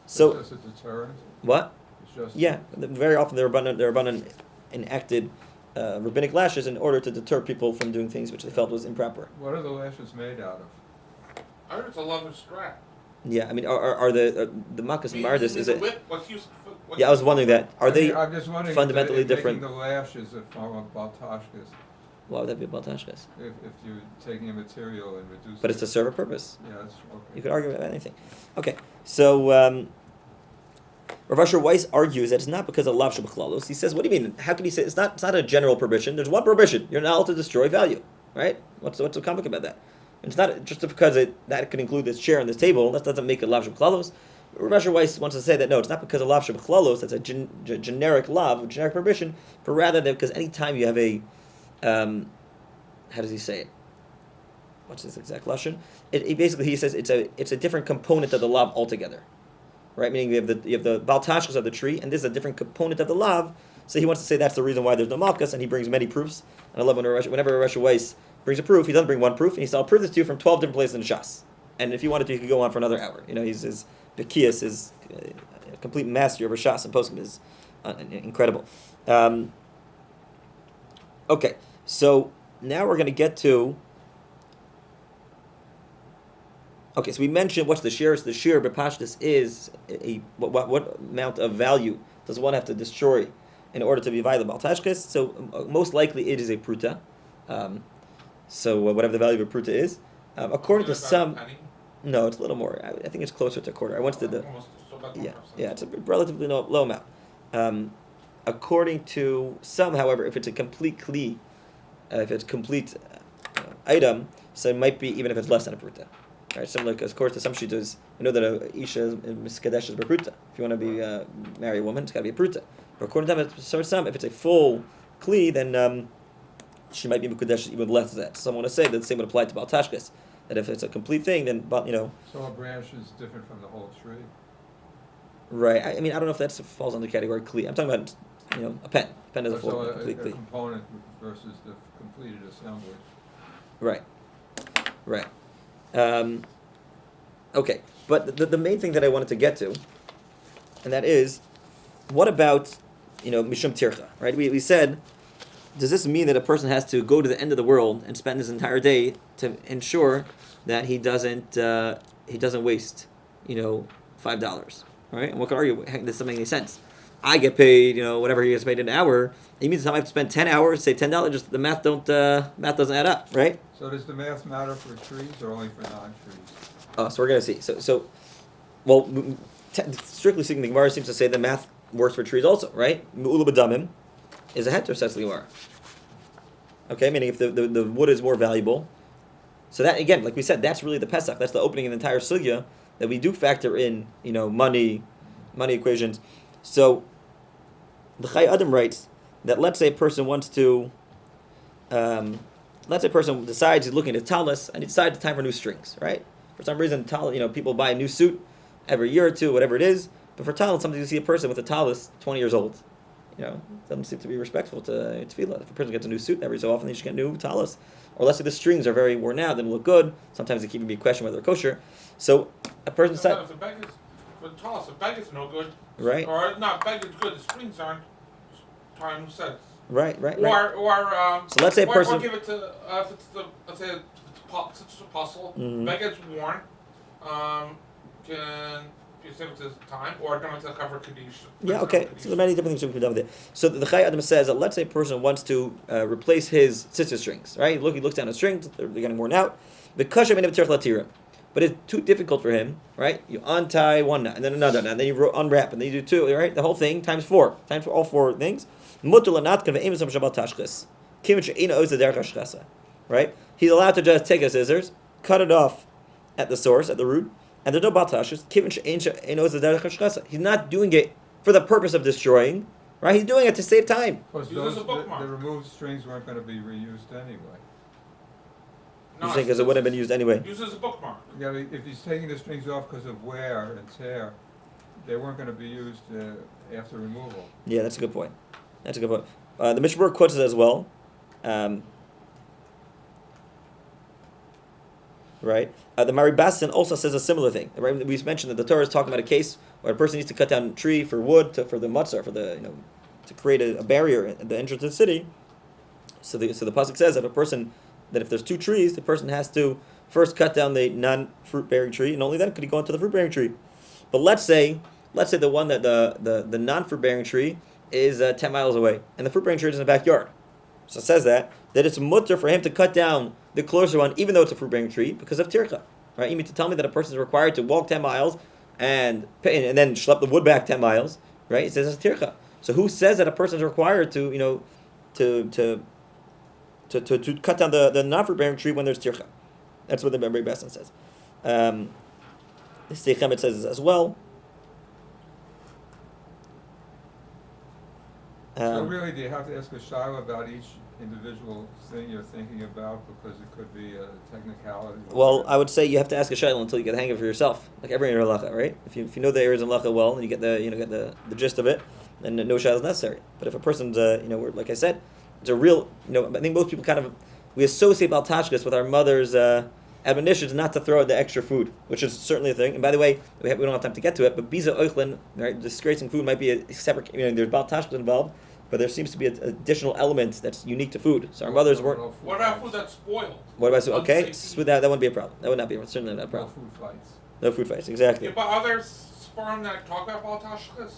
So it's just a deterrent. What? It's just Very often they're abundant enacted rabbinic lashes in order to deter people from doing things which they felt was improper. What are the lashes made out of? I heard it's a leather strap. Yeah, I mean, are the makas mardas? Is it? Whip? What's used? Yeah, I was wondering that. Are they I'm just wondering fundamentally if different? Making the lashes of Bal Tashchis. Why would that be Bal Tashchis? If you're taking a material and reducing. But it's to serve a purpose. Yeah, that's okay. You could argue about anything. Okay, so Rav Asher Weiss argues that it's not because of lav shebeklalos. He says, what do you mean? How can he say it's not a general prohibition? There's one prohibition. You're not allowed to destroy value, right? What's so complicated about that? And it's not just because that could include this chair and this table. That doesn't make it lav shebeklalos. Rav Asher Weiss wants to say that no, it's not because of lav shebeklalos. That's a generic lav, generic prohibition, but rather that because any time you have a how does he say it? What's his exact lashon? He says it's a different component of the lav altogether, right? Meaning you have the Bal Tashchis of the tree, and this is a different component of the lav. So he wants to say that's the reason why there's no malchus, and he brings many proofs. And I love whenever Rav Asher Weiss brings a proof, he doesn't bring one proof, and he says, I'll prove this to you from 12 different places in Shas. And if you wanted to, you could go on for another hour. His Bekias, his complete mastery over Shas and poskim is incredible. Okay, so now we're going to get to. Okay, so we mentioned what's the shiur. So the shiur b'pashtus is what amount of value does one have to destroy in order to be violent Bal Tashchis? So most likely it is a pruta. So whatever the value of a pruta is, according to some, no, it's a little more. I think it's closer to a quarter. I once did the it's a relatively low amount. According to some, however, if it's a complete kli, if it's a complete item, so it might be even if it's less than a pruta. Right, similar, of course, to some shittas, we know that a isha is miskadesh is pruta. If you want to be marry a woman, it's got to be a pruta. But according to some, if it's a full kli, then she might be mikadesh even less than that. So someone want to say that the same would apply to Bal Tashchis, that if it's a complete thing, then So a branch is different from the whole tree. Right. I mean, I don't know if that falls under the category kli. I'm talking about a pen. A pen is a full complete a kli. component versus the completed assembly. Right. Right. Okay, but the main thing that I wanted to get to, and that is, what about, mishum tircha, right? We said, does this mean that a person has to go to the end of the world and spend his entire day to ensure that he doesn't waste, $5, right? And one could argue, heck, this doesn't make any sense. I get paid, whatever he gets paid an hour. It means I have to spend 10 hours, save $10. Just the math doesn't add up, right? So does the math matter for trees or only for non-trees? Oh, so we're gonna see. Well, strictly speaking, the Gemara seems to say the math works for trees also, right? Me'ula b'damim is a heter, says the Gemara. Okay, meaning if the wood is more valuable. So that, again, like we said, that's really the Pesach. That's the opening of the entire sugya, that we do factor in, money equations. So the Chai Adam writes that let's say a person wants to, let's say a person decides he's looking at talis and he decides it's time for new strings, right? For some reason, people buy a new suit every year or two, whatever it is. But for talis, sometimes you see a person with a talis 20 years old. Doesn't seem to be respectful to tefillah. If a person gets a new suit every so often, they should get new talis. Or let's say the strings are very worn out, they don't look good. Sometimes they keep me question whether they're kosher. So a person decides. If the bag is no good, right? Or not, bag is good. The strings aren't. Time says. Right. So let's say a person. Or give it to if it's let's say it's a puzzle. Mm-hmm. Bag gets worn. Can you save it to time or don't to cover kaddish? Yeah, okay. So there are many different things we can do with it. So the Chai Adam says that let's say a person wants to replace his sister strings, right? He looks down at strings, they're getting worn out. The Kashering of tirch latirim. But it's too difficult for him, right? You untie one knot, and then another knot, and then you unwrap, and then you do two, right? The whole thing, times for all four things. Right? He's allowed to just take a scissors, cut it off at the source, at the root, and there's no Bal Tashchis. He's not doing it for the purpose of destroying, right? He's doing it to save time. Plus, the removed strings weren't going to be reused anyway. No, You're saying because it would have been used anyway. Use as a bookmark. Yeah, if he's taking the strings off because of wear and tear, they weren't going to be used after removal. Yeah, that's a good point. The Mishnah quotes it as well. Right? The Maribasan also says a similar thing. Right? We mentioned that the Torah is talking about a case where a person needs to cut down a tree for wood, for the matzah, to create a barrier at the entrance of the city. So the pasuk says that if there's two trees, the person has to first cut down the non-fruit bearing tree, and only then could he go into the fruit bearing tree. But let's say the one that the non-fruit bearing tree is 10 miles away, and the fruit bearing tree is in the backyard. So it says that it's mutter for him to cut down the closer one, even though it's a fruit bearing tree, because of tircha. Right? You mean to tell me that a person is required to walk 10 miles and then schlep the wood back 10 miles? Right? It says it's tircha. So who says that a person is required to cut down the non-fruit bearing tree when there's tircha? That's what the Rabbi Teitelbaum says. The Seichem it says as well. So really, do you have to ask a shailah about each individual thing you're thinking about, because it could be a technicality? Well, I would say you have to ask a shailah until you get the hang of it for yourself, like every halacha, right? If you know the areas in halacha well and you get the gist of it, then no shailah is necessary. But if a person's like I said, it's a real I think most people we associate Bal Tashchis with our mother's admonitions not to throw out the extra food, which is certainly a thing. And by the way, we don't have time to get to it, but biza oichlin, right, disgracing food might be a separate. There's Bal Tashchis involved, but there seems to be an additional element that's unique to food. So our mothers weren't. What about food that's spoiled? What about okay? Unsafe So that wouldn't be a problem. That would not be certainly not a No problem. food fights. No food fights, exactly. Yeah, but are there Sfarim that talk about Bal Tashchis?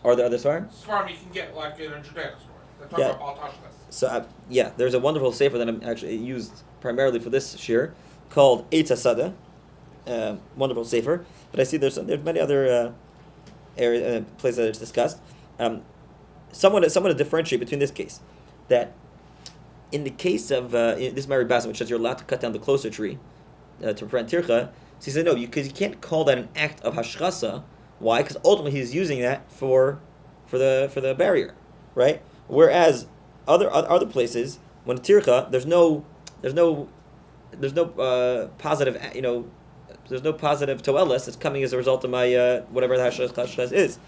Are there other Sfarim? Sfarim you can get like in a Judaic store. They talk Yeah. about Bal Tashchis. So yeah, there's a wonderful sefer that I'm actually used primarily for this shiur called Eitz Asada. Wonderful sefer, but I see there's many other places that it's discussed. Someone to differentiate between this case, that in the case of this Mary Basim, which says you're allowed to cut down the closer tree to prevent tircha, so he said no, because you can't call that an act of hashchasa. Why? Because ultimately he's using that for the barrier, right? Whereas other places, when tircha, there's no positive, there's no positive toelis that's coming as a result of my whatever the hashchas is.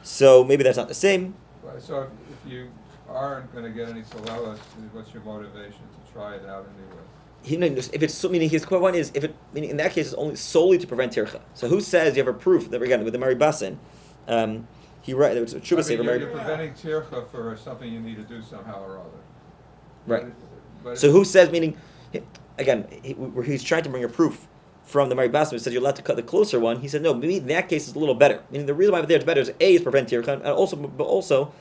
So maybe that's not the same. Right, so if you aren't going to get any toelis, what's your motivation to try it out anyway? If it's meaning his point is meaning in that case it's only solely to prevent tircha. So who says you have a proof that again with the Mari Basin, he writes it was a Chuba Sefer. You're preventing tircha for something you need to do somehow or other. Right. But So who says meaning again where he's trying to bring a proof from the Mari Basin, who says you're allowed to cut the closer one. He said no, maybe in that case it's a little better. Meaning the reason why there it's better is A is prevent tircha, and also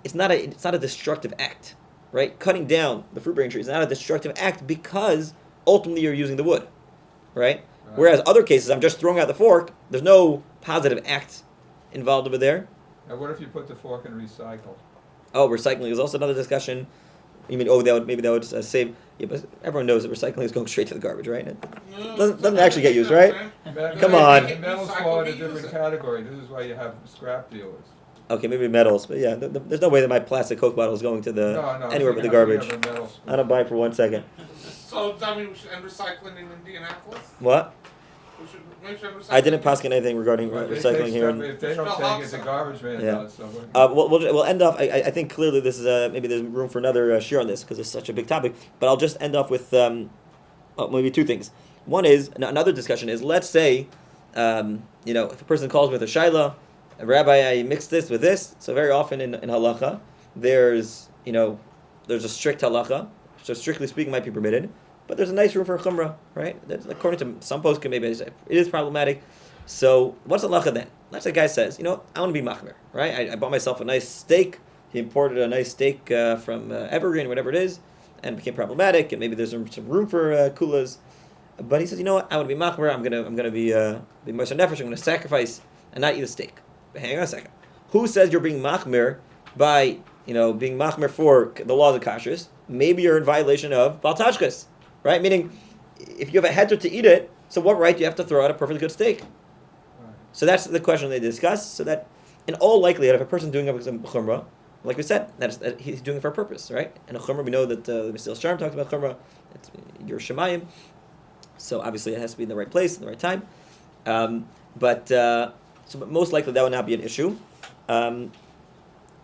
it's not a destructive act. Right, cutting down the fruit bearing tree is not a destructive act because ultimately you're using the wood, right? Whereas other cases, I'm just throwing out the fork. There's no positive act involved over there. Now, what if you put the fork in recycle? Oh, recycling is also another discussion. You mean that would save? Yeah, but everyone knows that recycling is going straight to the garbage, right? It doesn't actually get used, right? Come on. Metals fall in a different category. This is why you have scrap dealers. Okay, maybe metals, but yeah, there's no way that my plastic Coke bottle is going to anywhere but the garbage. I don't buy it for 1 second. So does that mean we should end recycling in Indianapolis? What? We should end recycling. I didn't paskin anything regarding recycling here. If they don't take it, the garbage man does. So We'll end off. I think clearly this is maybe there's room for another shiur on this because it's such a big topic. But I'll just end off with maybe two things. One is another discussion is let's say if a person calls me with a shailah, Rabbi, I mixed this with this. So very often in halacha, there's a strict halacha. So strictly speaking, might be permitted, but there's a nice room for chumrah, right? That's, according to some poskim, maybe it is problematic. So what's halacha then? Let's say a guy says, I want to be machmer, right? I bought myself a nice steak. He imported a nice steak from Evergreen, whatever it is, and it became problematic. And maybe there's some room for kulas, but he says, I want to be machmer. I'm gonna be Moshe Nefesh. I'm gonna sacrifice and not eat a steak. Hang on a second. Who says you're being machmir by, being machmir for the laws of kashrus? Maybe you're in violation of Bal Tashchis, right? Meaning, if you have a heter to eat it, so what right do you have to throw out a perfectly good steak? right. So that's the question they discuss. So that, in all likelihood, if a person's doing it with some chumrah, like we said, that he's doing it for a purpose, right? And a chumrah, we know that the Mesil Sharm talked about chumrah. It's your shemayim. So obviously it has to be in the right place, in the right time. But most likely that would not be an issue. When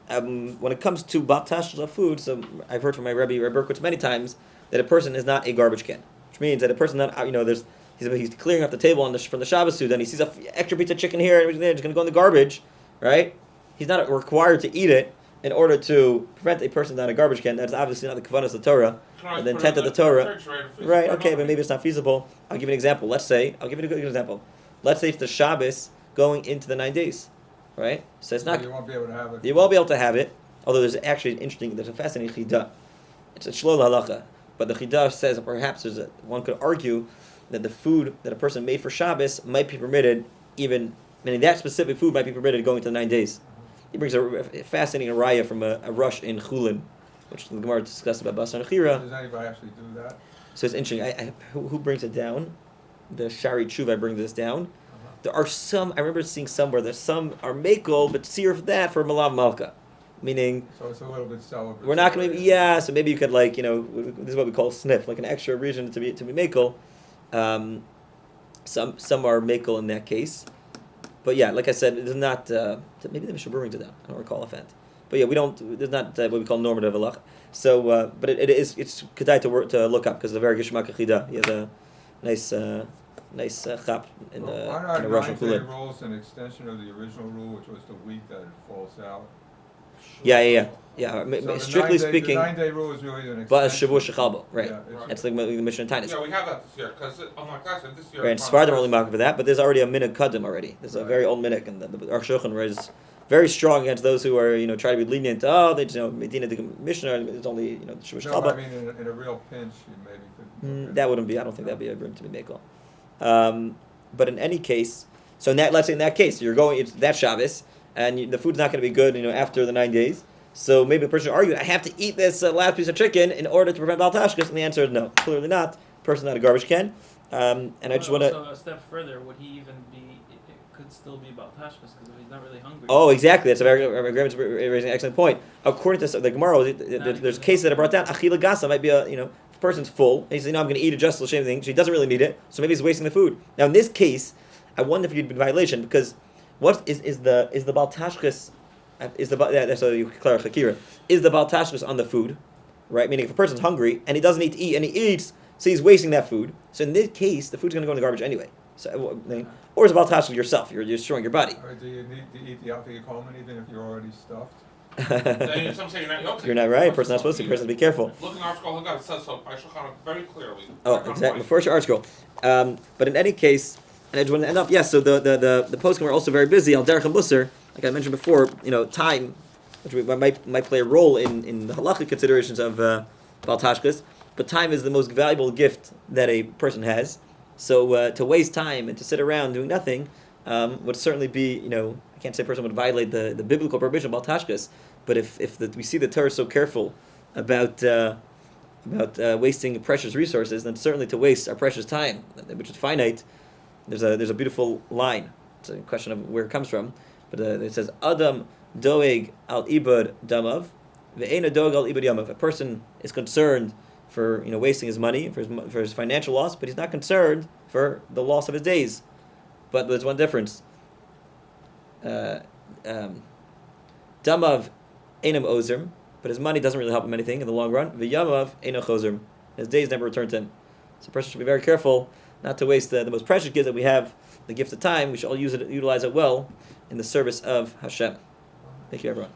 it comes to Bal Tashchis of food, so I've heard from my Rabbi Berkowitz many times that a person is not a garbage can, which means that a person not he's clearing off the table from the Shabbos suit, and he sees an extra piece of chicken here, and it's going to go in the garbage, right? He's not required to eat it in order to prevent a person not a garbage can. That's obviously not the kavanas of the Torah, or the intent of the Torah. Right? Okay, but maybe it's not feasible. I'll give you an example. I'll give you a good example. Let's say it's the Shabbos going into the 9 days, right? So it's not. You won't be able to have it. You won't be able to have it. Although there's a fascinating chidah. It's a shlo halacha, but the chidah says that perhaps one could argue that the food that a person made for Shabbos might be permitted, even meaning that specific food might be permitted going to the 9 days. He brings a fascinating raya from a rush in Chulin, which the Gemara discussed about Basar Nechira. Does anybody actually do that? So it's interesting. Who brings it down? The Shari Tshuva brings this down. There are some, I remember seeing somewhere that some are makel, but seer for that for Malav Malka. Meaning, so it's a little bit celebratory. We're not going to so maybe you could this is what we call sniff, like an extra reason to be makel. Some are makel in that case. But yeah, like I said, it is not, maybe the Mishnah brings it down. I don't recall offhand. But yeah, there's not what we call normative halachah. So, but it's kedai to look up because it's a very gishmak chidah. He has a nice chap in the Russian Why Kulin. not rules an extension of the original rule, which was the week that it falls out? Yeah. So Strictly speaking, the 9-day rule is really an but a extension. shavua shechalbo, right? Yeah, It's like the Mishnah in Tainus. Yeah, we have that this year because like I said, this year. Right, and Sephardim are only marking for that, but there's already a minhag kaddim already. There's a very old minhag, and the Aruch Shulchan is very strong against those who are try to be lenient. Oh, they Medina the Mishnah. It's only the shavua No, shechalbo. I mean, in a real pinch, you maybe could. That wouldn't be. I don't think that'd be a room to be makel. But in any case, so let's say in that case, you're going. It's that Shabbos, and the food's not going to be good. After the 9 days. So maybe the person argued, I have to eat this last piece of chicken in order to prevent Bal Tashchis, and the answer is no, clearly not. Person not a garbage can. And I just want to. So a step further, would he even be? It could still be Bal Tashchis because he's not really hungry. Oh, exactly. That's a very raising an excellent point. According to the Gemara, there's cases that are brought down. Achila gasa might be if a person's full, and he says, I'm going to eat it just the same thing. So he doesn't really need it, so maybe he's wasting the food. Now in this case, I wonder if you'd be in violation because what is the Bal Tashchis? So you clarify, Kira. Is the Bal Tashchis on the food, right? Meaning if a person's hungry and he doesn't need to eat and he eats, so he's wasting that food. So in this case, the food's going to go in the garbage anyway. So, or is the Bal Tashchis yourself? You're destroying your body. Or do you need to eat the afikoman even if you're already stuffed? Some say you're You're not right. Person's not supposed to. Person, be careful. Look in our scroll, it says so by Shulchan very clearly. Oh, exactly. Before your art scroll. But in any case, and I just want to end up. Yes. So the poskim are also very busy. Al derech musar. Like I mentioned before, time, which might play a role in the halachic considerations of Bal Tashchis, but time is the most valuable gift that a person has. So to waste time and to sit around doing nothing would certainly be, I can't say a person would violate the biblical prohibition of Bal Tashchis, but if we see the Torah is so careful about wasting precious resources, then certainly to waste our precious time, which is finite, there's a beautiful line. It's a question of where it comes from. But it says, Adam doeg al ibad damav, ve'ena doeg al ibad yamav. A person is concerned for wasting his money, for his financial loss, but he's not concerned for the loss of his days. But there's one difference. Damav enam ozerm, but his money doesn't really help him anything in the long run. Ve'yamav eno chozerm. His days never return to him. So a person should be very careful not to waste the most precious gift that we have, the gift of time. We should all utilize it well in the service of Hashem. Thank you, everyone.